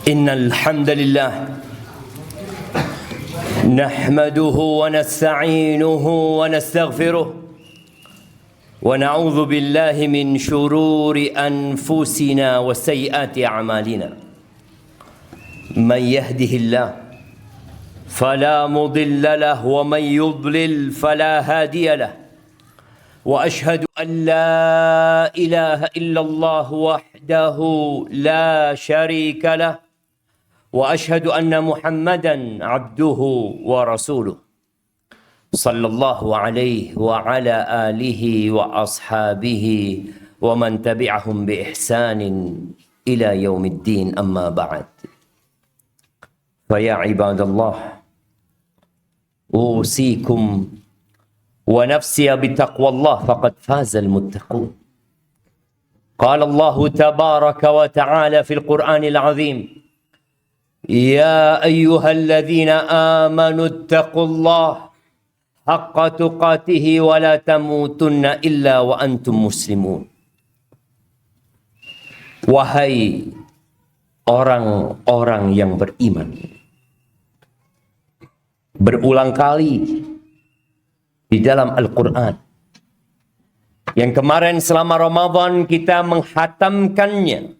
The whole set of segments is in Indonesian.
إن الحمد لله نحمده ونستعينه ونستغفره ونعوذ بالله من شرور أنفسنا وسيئات أعمالنا من يهده الله فلا مضل له ومن يضلل فلا هادي له وأشهد أن لا إله إلا الله وحده لا شريك له وأشهد أن محمدا عبده ورسوله صلى الله عليه وعلى آله وأصحابه ومن تبعهم بإحسان إلى يوم الدين أما بعد فيا عباد الله أوصيكم ونفسي بتقوى الله فقد فاز المتقون قال الله تبارك وتعالى في القرآن العظيم يا أيها الذين آمنوا اتقوا الله حق تقاته ولا تموتن إلا وأنتم مسلمون. Wahai orang-orang yang beriman, berulang kali di dalam Al-Quran yang kemarin selama Ramadan kita menghatamkannya,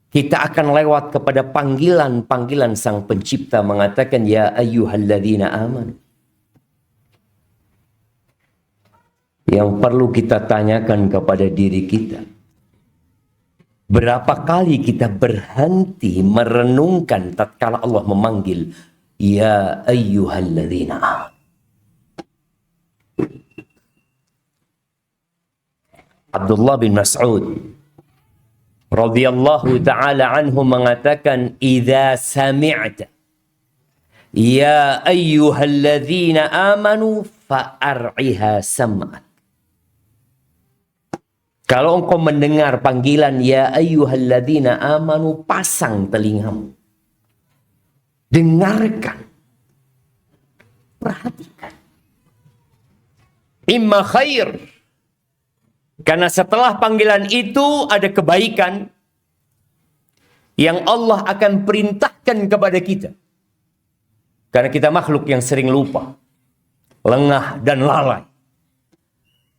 kita akan lewat kepada panggilan-panggilan Sang Pencipta mengatakan ya ayyuhalladzina amanu. Yang perlu kita tanyakan kepada diri kita, berapa kali kita berhenti merenungkan tatkala Allah memanggil ya ayyuhalladzina amanu. Abdullah bin Mas'ud radhiyallahu ta'ala anhu mengatakan idza sami'ta ya ayyuhalladzina amanu fa'ar'iha sam'ak. Kalau engkau mendengar panggilan ya ayyuhalladzina amanu, pasang telingamu, dengarkan, perhatikan. Imma khair, karena setelah panggilan itu ada kebaikan yang Allah akan perintahkan kepada kita. Karena kita makhluk yang sering lupa, lengah dan lalai.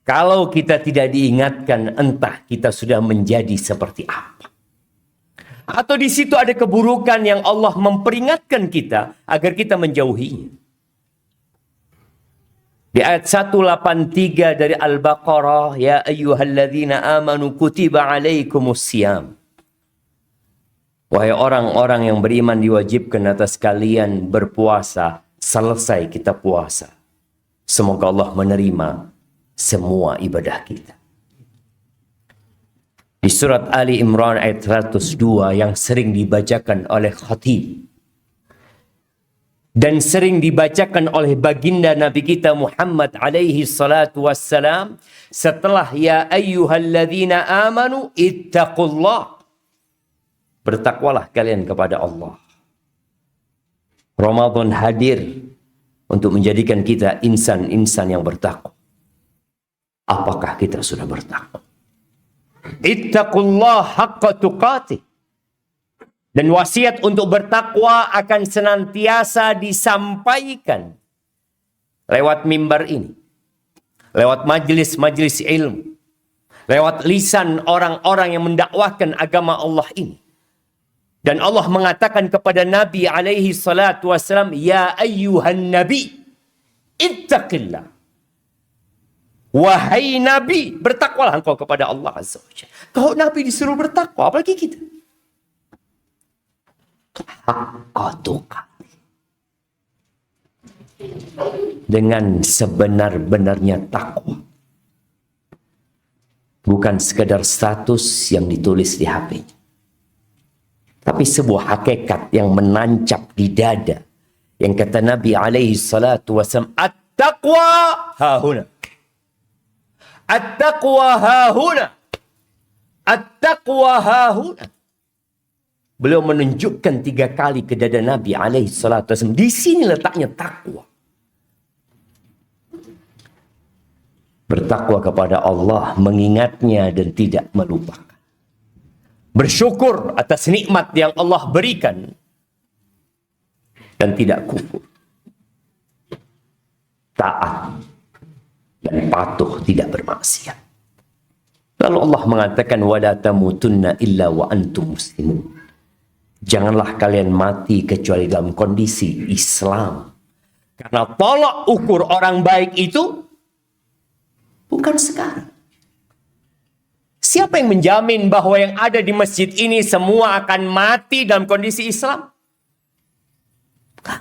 Kalau kita tidak diingatkan, entah kita sudah menjadi seperti apa. Atau di situ ada keburukan yang Allah memperingatkan kita agar kita menjauhinya. Di ayat 183 dari Al-Baqarah, ya ayyuhalladzina amanu kutiba alaikumusiyam. Wahai orang-orang yang beriman, diwajibkan atas kalian berpuasa. Selesai kita puasa, semoga Allah menerima semua ibadah kita. Di surat Ali Imran ayat 102 yang sering dibacakan oleh khatib dan sering dibacakan oleh baginda Nabi kita Muhammad alaihi salatu wassalam setelah ya ayyuhalladzina amanu ittaqullah, bertakwalah kalian kepada Allah. Ramadan hadir untuk menjadikan kita insan-insan yang bertakwa. Apakah kita sudah bertakwa? Ittaqullah haqqa tuqatih. Dan wasiat untuk bertakwa akan senantiasa disampaikan lewat mimbar ini, lewat majelis-majelis ilmu, lewat lisan orang-orang yang mendakwahkan agama Allah ini. Dan Allah mengatakan kepada Nabi alaihi salatu wassalam, ya ayyuhan nabi ittaqillah. Wahai Nabi, bertakwalah engkau kepada Allah Azza wa Jalla. Kalau Nabi disuruh bertakwa, apalagi kita? Dengan sebenar-benarnya takwa. Bukan sekedar status yang ditulis di HP-nya. Tapi sebuah hakikat yang menancap di dada. Yang kata Nabi alaihi salatu wasallam, at-taqwa hahuna. At-taqwa hahuna. At-taqwa hahuna. Beliau menunjukkan 3 kali ke dada Nabi alaihi salatu wasallam. Di sini letaknya takwa. Bertakwa kepada Allah, mengingatnya dan tidak melupakan. bersyukur atas nikmat yang Allah berikan, dan tidak kufur, taat dan patuh, tidak bermaksiat. Lalu Allah mengatakan, wala tamutunna illa wa antum muslimun. Janganlah kalian mati kecuali dalam kondisi Islam. Karena tolak ukur orang baik itu bukan sekarang. Siapa yang menjamin bahwa yang ada di masjid ini semua akan mati dalam kondisi Islam? Bukan.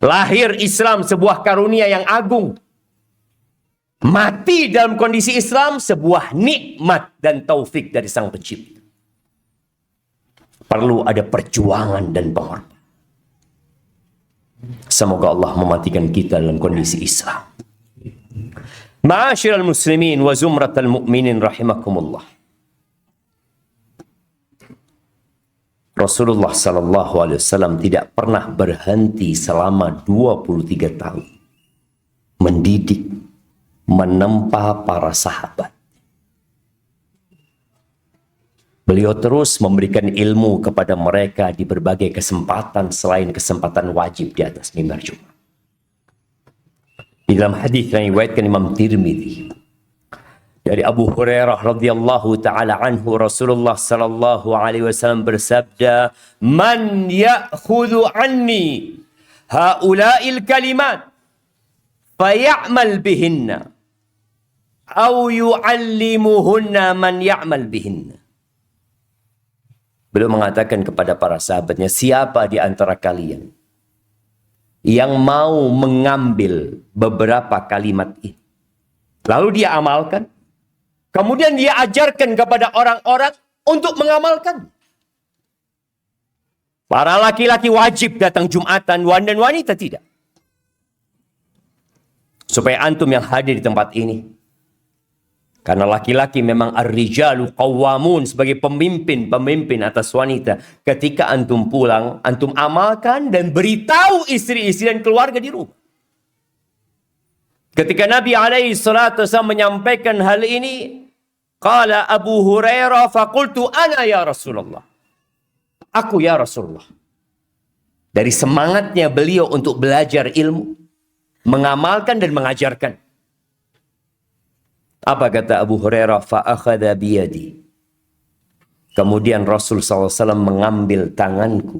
Lahir Islam sebuah karunia yang agung. Mati dalam kondisi Islam sebuah nikmat dan taufik dari Sang Pencipta. Perlu ada perjuangan dan pengorbanan. Semoga Allah mematikan kita dalam kondisi Islam. Ma'asyiral muslimin wa zumratal mu'minin rahimakumullah. Rasulullah sallallahu alaihi wasallam tidak pernah berhenti selama 23 tahun mendidik, menempa para sahabat. Beliau terus memberikan ilmu kepada mereka di berbagai kesempatan selain kesempatan wajib di atas mimbar Jumat. Di dalam hadis yang diriwayatkan Imam Tirmidzi dari Abu Hurairah radhiyallahu taala anhu, Rasulullah sallallahu alaihi wasallam bersabda, "Man ya'khudhu anni haula'il kalimat fay'amal bihinna aw yu'allimuhunna man ya'mal bihinna." Beliau mengatakan kepada para sahabatnya, siapa di antara kalian yang mau mengambil beberapa kalimat ini, lalu dia amalkan, kemudian dia ajarkan kepada orang-orang untuk mengamalkan. Para laki-laki wajib datang Jumatan, dan wanita tidak. Supaya antum yang hadir di tempat ini, karena laki-laki memang ar-rijalu qawwamun, sebagai pemimpin atas wanita. Ketika antum pulang, antum amalkan dan beritahu istri-istri dan keluarga di rumah. Ketika Nabi alaihi salatu wasallam menyampaikan hal ini, qala Abu Hurairah faqultu ana ya Rasulullah. Aku ya Rasulullah. Dari semangatnya beliau untuk belajar ilmu, mengamalkan dan mengajarkan. Apa kata Abu Hurairah? Fa'akhadha biyadi. Kemudian Rasul SAW mengambil tanganku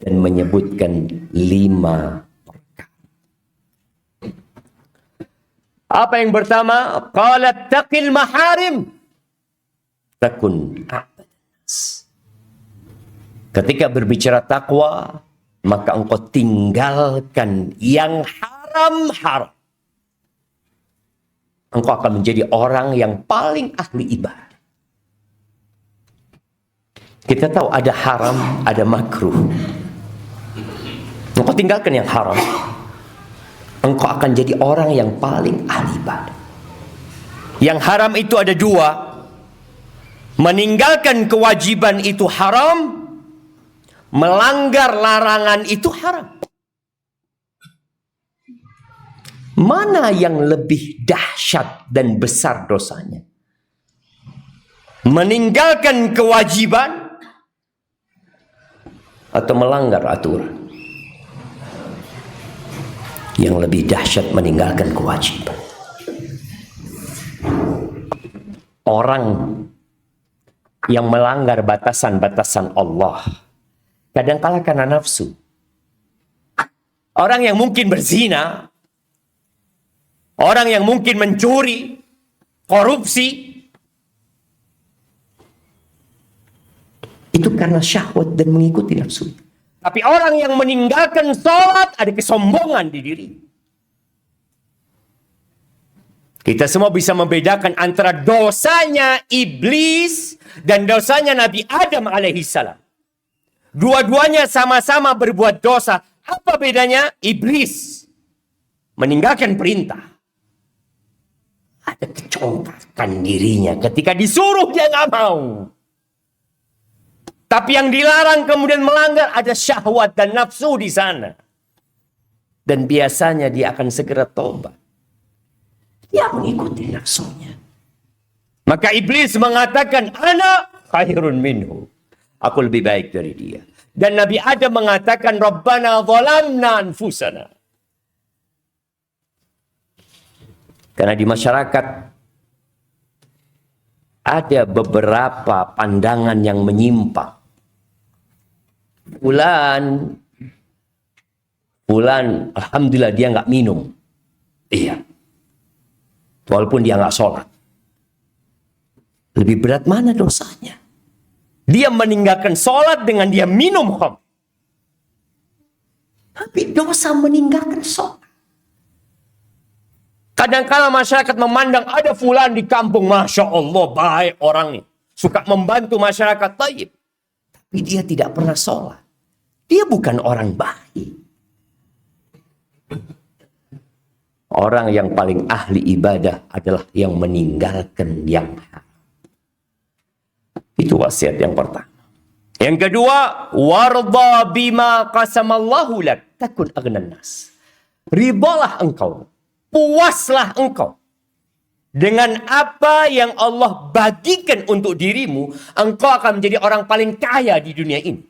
dan menyebutkan 5 perkara. Apa yang pertama? Qalat taqil maharim takun a'badas. Ketika berbicara takwa, maka engkau tinggalkan yang haram-haram. Engkau akan menjadi orang yang paling ahli ibadah. Kita tahu ada haram, ada makruh. Engkau tinggalkan yang haram, engkau akan jadi orang yang paling ahli ibadah. Yang haram itu ada 2. Meninggalkan kewajiban itu haram, melanggar larangan itu haram. Mana yang lebih dahsyat dan besar dosanya? Meninggalkan kewajiban atau melanggar aturan? Yang lebih dahsyat meninggalkan kewajiban. Orang yang melanggar batasan-batasan Allah kadang-kala karena nafsu. Orang yang mungkin berzina, orang yang mungkin mencuri, korupsi, itu karena syahwat dan mengikuti nafsu. Tapi orang yang meninggalkan sholat, ada kesombongan di diri. Kita semua bisa membedakan antara dosanya iblis dan dosanya Nabi Adam alaihissalam. Dua-duanya sama-sama berbuat dosa. Apa bedanya? Iblis meninggalkan perintah. Ada kecongkakan dirinya ketika disuruh dia nggak mau. Tapi yang dilarang kemudian melanggar, ada syahwat dan nafsu di sana. Dan biasanya dia akan segera tobat. Dia mengikuti nafsunya. Maka iblis mengatakan, ana khairun minhu. Aku lebih baik dari dia. Dan Nabi Adam mengatakan, Rabbana zalamna anfusana. Karena di masyarakat ada beberapa pandangan yang menyimpang. Fulan, alhamdulillah dia nggak minum. Iya. Walaupun dia nggak sholat. Lebih berat mana dosanya? Dia meninggalkan sholat dengan dia minum khamr. Tapi dosa meninggalkan sholat. Kadang-kala masyarakat memandang ada fulan di kampung, Masya Allah, baik orangnya. Suka membantu masyarakat, taib. Tapi dia tidak pernah sholat. Dia bukan orang baik. Orang yang paling ahli ibadah adalah yang meninggalkan yang haram. Itu wasiat yang pertama. Yang kedua, warda bima qasamallahu lak takun aghnan nas. Ribalah engkau, puaslah engkau dengan apa yang Allah bagikan untuk dirimu, engkau akan menjadi orang paling kaya di dunia ini.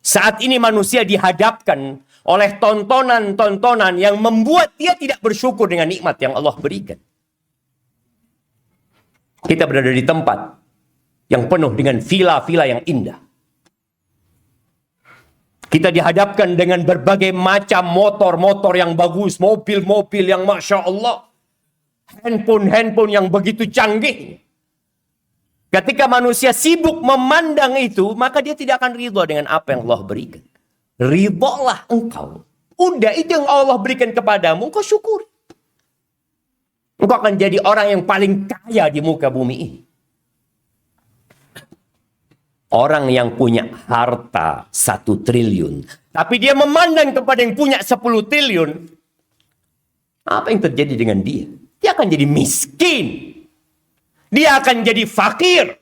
Saat ini manusia dihadapkan oleh tontonan-tontonan yang membuat dia tidak bersyukur dengan nikmat yang Allah berikan. Kita berada di tempat yang penuh dengan villa-villa yang indah. Kita dihadapkan dengan berbagai macam motor-motor yang bagus, mobil-mobil yang Masya Allah, handphone-handphone yang begitu canggih. Ketika manusia sibuk memandang itu, maka dia tidak akan ridha dengan apa yang Allah berikan. Ridhalah engkau. Udah, itu yang Allah berikan kepadamu, engkau syukuri. Engkau akan jadi orang yang paling kaya di muka bumi ini. Orang yang punya harta 1 triliun, tapi dia memandang kepada yang punya 10 triliun, apa yang terjadi dengan dia? Dia akan jadi miskin. Dia akan jadi fakir.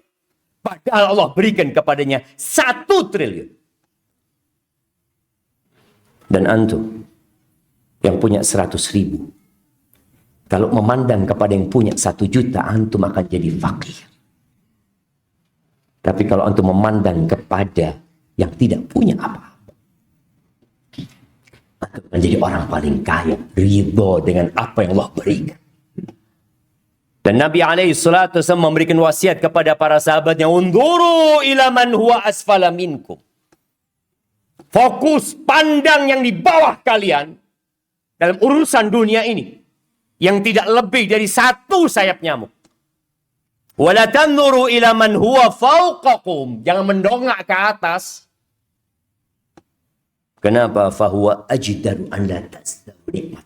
Padahal Allah berikan kepadanya 1 triliun. Dan antum yang punya 100.000, kalau memandang kepada yang punya 1 juta, antum akan jadi fakir. Tapi kalau antum memandang kepada yang tidak punya apa-apa, antum menjadi orang paling kaya, ridho dengan apa yang Allah berikan. Dan Nabi SAW memberikan wasiat kepada para sahabatnya, unduru ila man huwa asfala minkum. Fokus, pandang yang di bawah kalian dalam urusan dunia ini, yang tidak lebih dari 1 sayap nyamuk. Wala tanzuru ila man huwa fawqakum. Jangan mendongak ke atas. Kenapa? Fahuwa ajdaru an la tasdaru nikmat.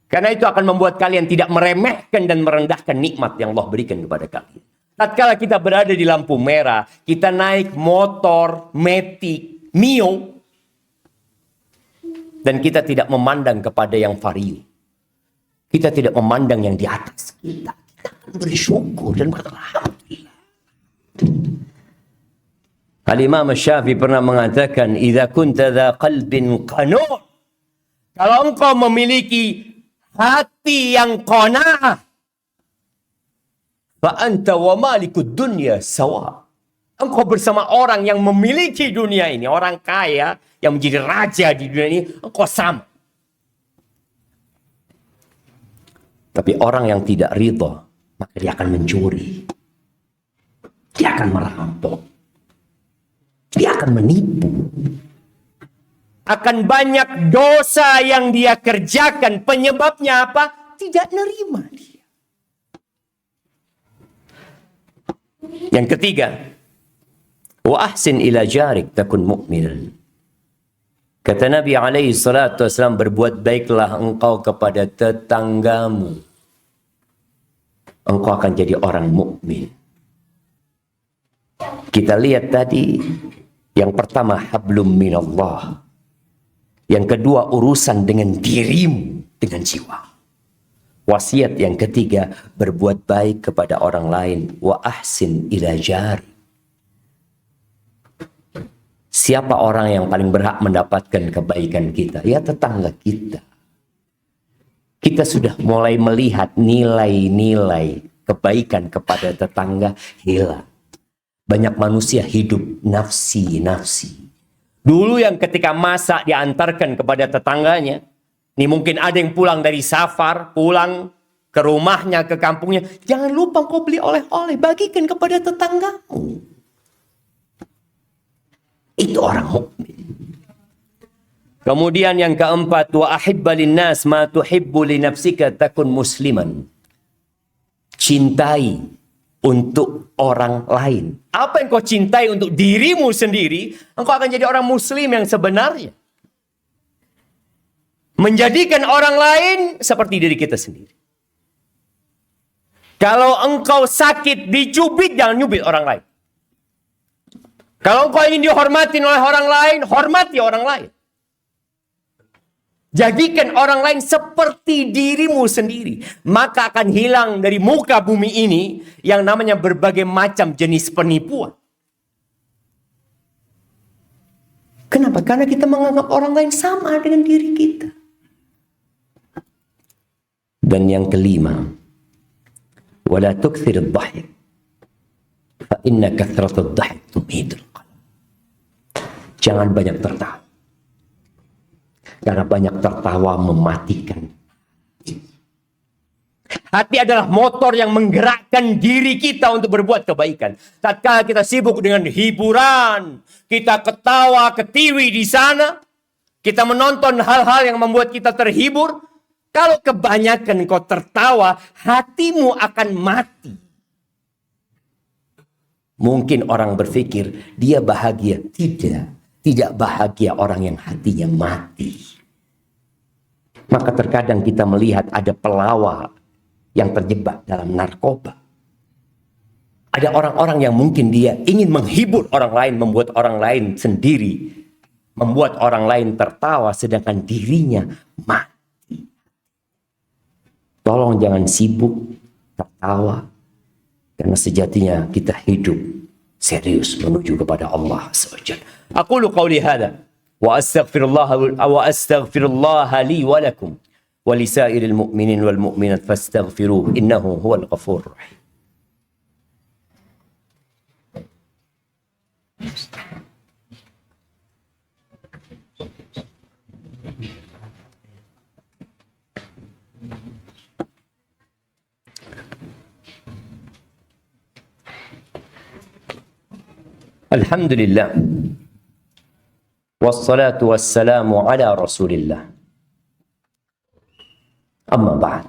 Karena itu akan membuat kalian tidak meremehkan dan merendahkan nikmat yang Allah berikan kepada kalian. Tatkala kita berada di lampu merah, kita naik motor, Matic, Mio, dan kita tidak memandang kepada yang Vario. Kita tidak memandang yang di atas kita. Bersyukur dan beralhamdulillah. Al-Imam Syafi'i pernah mengatakan, idza kunta dza qalbin qanun, kalau engkau memiliki hati yang qanaah, fa anta wa malikud dunya sawa. Engkau bersama orang yang memiliki dunia ini, orang kaya yang menjadi raja di dunia ini, engkau sama. Tapi orang yang tidak ridha, maka dia akan mencuri. Dia akan merampok. Dia akan menipu. Akan banyak dosa yang dia kerjakan. Penyebabnya apa? Tidak nerima dia. Yang ketiga, wa ahsin ila jarik takun mu'minan. Kata Nabi SAW, berbuat baiklah engkau kepada tetanggamu, engkau akan jadi orang mukmin. Kita lihat tadi, yang pertama hablum minallah, yang kedua urusan dengan dirimu, dengan jiwa. Wasiat yang ketiga, berbuat baik kepada orang lain, wa ahsin ila jari. Siapa orang yang paling berhak mendapatkan kebaikan kita? Ya tetangga kita. kita sudah mulai melihat nilai-nilai kebaikan kepada tetangga hilang. Banyak manusia hidup nafsi-nafsi. Dulu yang ketika masak diantarkan kepada tetangganya, ini mungkin ada yang pulang dari safar, pulang ke rumahnya, ke kampungnya. Jangan lupa kau beli oleh-oleh, bagikan kepada tetanggamu. Itu orang mukmin. Kemudian yang keempat, wa ahibba linnas ma tuhibbu li nafsika takun musliman. Cintai untuk orang lain. Apa yang kau cintai untuk dirimu sendiri, engkau akan jadi orang muslim yang sebenarnya. Menjadikan orang lain seperti diri kita sendiri. Kalau engkau sakit, dicubit, jangan nyubit orang lain. Kalau engkau ingin dihormati oleh orang lain, hormati orang lain. Jadikan orang lain seperti dirimu sendiri. Maka akan hilang dari muka bumi ini yang namanya berbagai macam jenis penipuan. Kenapa? Karena kita menganggap orang lain sama dengan diri kita. Dan yang kelima, wala tukthir ad-dhahik fa inna kathrat ad-dhahik tumidul qalb. Jangan banyak tertawa. Karena banyak tertawa mematikan. Hati adalah motor yang menggerakkan diri kita untuk berbuat kebaikan. Tatkala kita sibuk dengan hiburan, kita ketawa, ketiwi di sana, kita menonton hal-hal yang membuat kita terhibur. Kalau kebanyakan kau tertawa, hatimu akan mati. Mungkin orang berpikir dia bahagia. Tidak bahagia orang yang hatinya mati. Maka terkadang kita melihat ada pelawak yang terjebak dalam narkoba. Ada orang-orang yang mungkin dia ingin menghibur orang lain, membuat orang lain sendiri, membuat orang lain tertawa, sedangkan dirinya mati. Tolong jangan sibuk tertawa, karena sejatinya kita hidup serius menuju kepada Allah SWT. Aqulu qawli hadha wa astaghfirullah li wa lakum wa li sa'iril mu'minin wal mu'minat fastaghfiruhu innahu huwal ghafurur rahim. Alhamdulillah. Wassalatu wassalamu ala Rasulillah. Amma ba'd.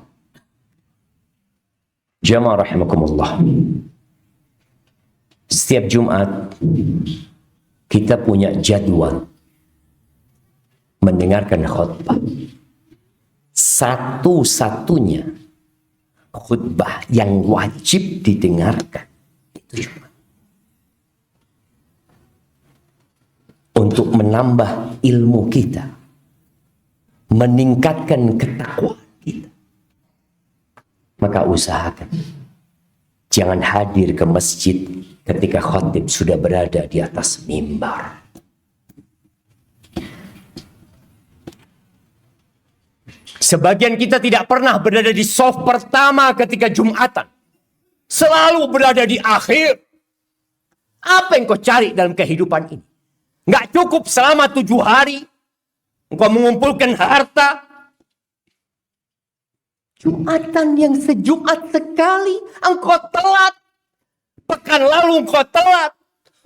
Jamaah rahimakumullah. Setiap Jumat kita punya jadwal mendengarkan khutbah. Satu-satunya khutbah yang wajib didengarkan itu Jumat. Untuk menambah ilmu kita, meningkatkan ketakwaan kita. Maka usahakan jangan hadir ke masjid ketika khatib sudah berada di atas mimbar. Sebagian kita tidak pernah berada di shaf pertama ketika Jumatan. Selalu berada di akhir. Apa yang kau cari dalam kehidupan ini? Nggak cukup selama 7 hari engkau mengumpulkan harta. Jumatan yang sejumat sekali engkau telat. Pekan lalu engkau telat.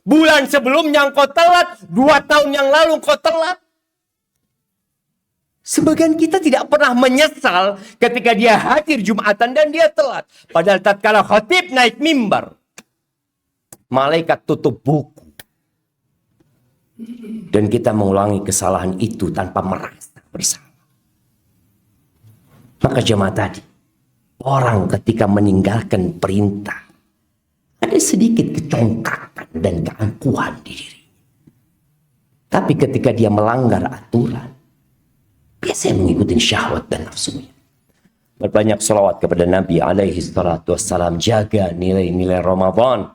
Bulan sebelumnya engkau telat. 2 tahun yang lalu engkau telat. Sebagian kita tidak pernah menyesal ketika dia hadir Jumatan dan dia telat. Padahal tatkala khatib naik mimbar, malaikat tutup buku. Dan kita mengulangi kesalahan itu tanpa merasa bersalah. Maka jemaah tadi, orang ketika meninggalkan perintah, ada sedikit kecongkakan dan keangkuhan di diri. Tapi ketika dia melanggar aturan, biasanya mengikuti syahwat dan nafsunya. Berbanyak salawat kepada Nabi alaihi salatu wassalam. Jaga nilai-nilai Ramadan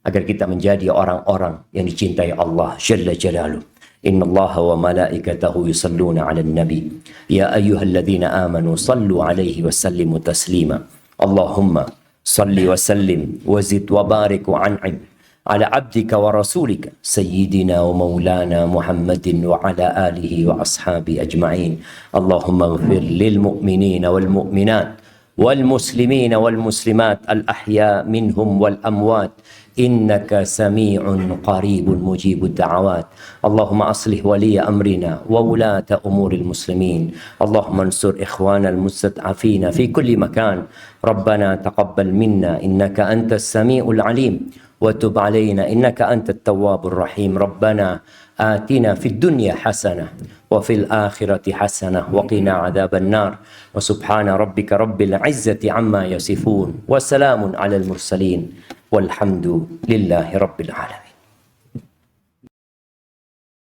agar kita menjadi orang-orang yang dicintai Allah Jalla Jalaluh. Innallaha wa malaikatahu yusalluna 'alan nabi. Ya ayyuhalladzina amanu sallu 'alaihi wa sallimu taslima. Allahumma salli wa sallim wa zid wa barik wa an'im ala abdika wa rasulika sayyidina wa maulana Muhammadin wa ala alihi wa ashabi ajma'in. Allahumma ighfir lil mu'minina wal mu'minat wal muslimina wal muslimat al ahya minhum wal amwat innaka sami'un qaribun mujibud da'awat. Allahumma aslih waliya amrina wa wulata umuril muslimin. Allahumma ansur ikhwana al-mustad'afina fi kulli makan. Rabbana taqabbal minna innaka antas sami'ul alim wa tub alaina innaka antat tawwabur rahim. Rabbana atina fid dunya hasanah wa fil akhirati hasanah wa qina adzaban nar. Wa subhana rabbika rabbil izzati amma yasifun wa salamun alal mursalin. Walhamdulillahi Rabbil Alamin.